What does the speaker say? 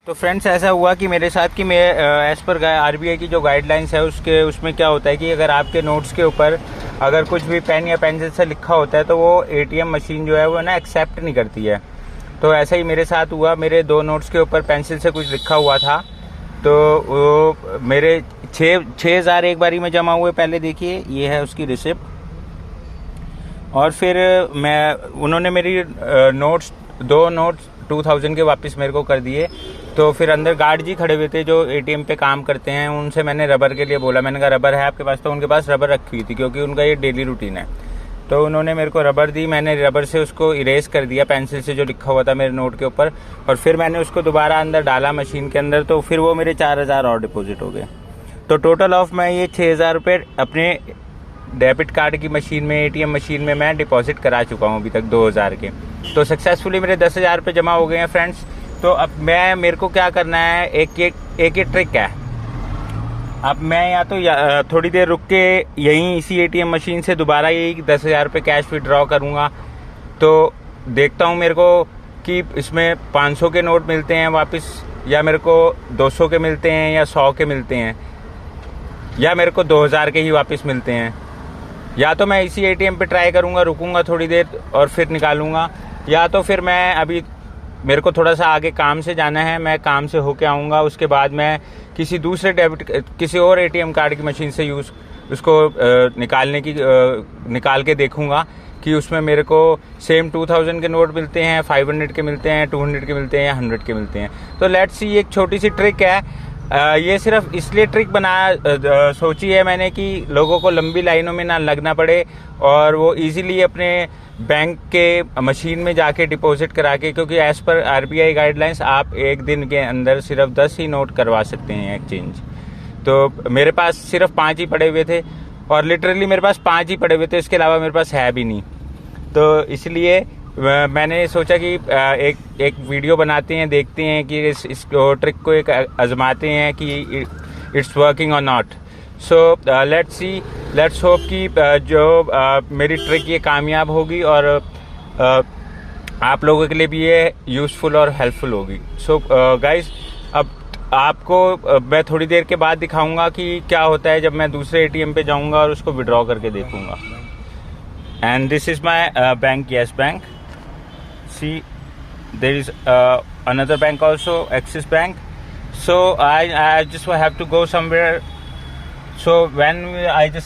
तो फ्रेंड्स ऐसा हुआ कि मेरे साथ कि मैं एज़ पर आरबीआई की जो गाइडलाइंस है उसमें क्या होता है कि अगर आपके नोट्स के ऊपर अगर कुछ भी पेन या पेंसिल से लिखा होता है तो वो एटीएम मशीन जो है वो ना एक्सेप्ट नहीं करती है। तो ऐसा ही मेरे साथ हुआ, मेरे 2 नोट्स के ऊपर पेंसिल से कुछ लिखा हुआ था तो वो मेरे 6,000 एक बारी में जमा हुए। पहले देखिए ये है उसकी रिसिप्ट, और फिर उन्होंने मेरी नोट्स 2 नोट्स 2000 के वापस मेरे को कर दिए। तो फिर अंदर गार्ड जी खड़े हुए थे जो एटीएम पे काम करते हैं, उनसे मैंने रबर के लिए बोला। मैंने कहा रबर है आपके पास? तो उनके पास रबर रखी हुई थी क्योंकि उनका ये डेली रूटीन है। तो उन्होंने मेरे को रबर दी, मैंने रबर से उसको इरेज कर दिया पेंसिल से जो लिखा हुआ था मेरे नोट के ऊपर, और फिर मैंने उसको दोबारा अंदर डाला मशीन के अंदर। तो फिर वो मेरे 4,000 और डिपॉजिट हो गए। तो टोटल ऑफ मैं ये 6,000 रुपये अपने डेबिट कार्ड की मशीन में, एटीएम मशीन में मैं डिपॉजिट करा चुका हूँ अभी तक 2,000 के। तो सक्सेसफुली मेरे 10,000 रुपये जमा हो गए हैं फ्रेंड्स। तो अब मेरे को क्या करना है, एक ट्रिक है। अब मैं या तो थोड़ी देर रुक के यहीं इसी एटीएम मशीन से दोबारा यही 10,000 रुपये कैश विड्रॉ करूँगा। तो देखता हूँ मेरे को कि इसमें 500 के नोट मिलते हैं वापस, या मेरे को 200 के मिलते हैं, या 100 के मिलते हैं, या मेरे को 2,000 के ही वापस मिलते हैं। या तो मैं इसी एटीएम पे ट्राई करूँगा, रुकूंगा थोड़ी देर और फिर निकालूंगा, या तो फिर मैं अभी मेरे को थोड़ा सा आगे काम से जाना है, मैं काम से होके आऊँगा, उसके बाद मैं किसी और एटीएम कार्ड की मशीन से उसको निकाल के देखूँगा कि उसमें मेरे को सेम 2000 के नोट मिलते हैं, 500 के मिलते हैं, 200 के मिलते हैं, या 100 के मिलते हैं। तो लेट्स सी, एक छोटी सी ट्रिक है। ये सिर्फ इसलिए ट्रिक सोची है मैंने कि लोगों को लंबी लाइनों में ना लगना पड़े और वो इजीली अपने बैंक के मशीन में जाके डिपॉजिट करा के, क्योंकि एज पर आरबीआई गाइडलाइंस आप एक दिन के अंदर सिर्फ 10 ही नोट करवा सकते हैं एक्सचेंज। तो मेरे पास सिर्फ 5 ही पड़े हुए थे, और लिटरली मेरे पास 5 ही पड़े हुए थे, इसके अलावा मेरे पास है भी नहीं। तो इसलिए मैंने सोचा कि एक वीडियो बनाते हैं, देखते हैं कि इस ट्रिक को एक आजमाते हैं कि इट्स वर्किंग और नॉट। सो लेट्स होप कि जो मेरी ट्रिक ये कामयाब होगी और आप लोगों के लिए भी ये यूज़फुल और हेल्पफुल होगी। सो गाइस, अब आपको मैं थोड़ी देर के बाद दिखाऊंगा कि क्या होता है जब मैं दूसरे एटीएम पे जाऊंगा और उसको विड्रॉ करके देखूंगा। And this is my bank, yes bank. See, there is another bank also, Axis Bank. So I just have to go somewhere. So when I just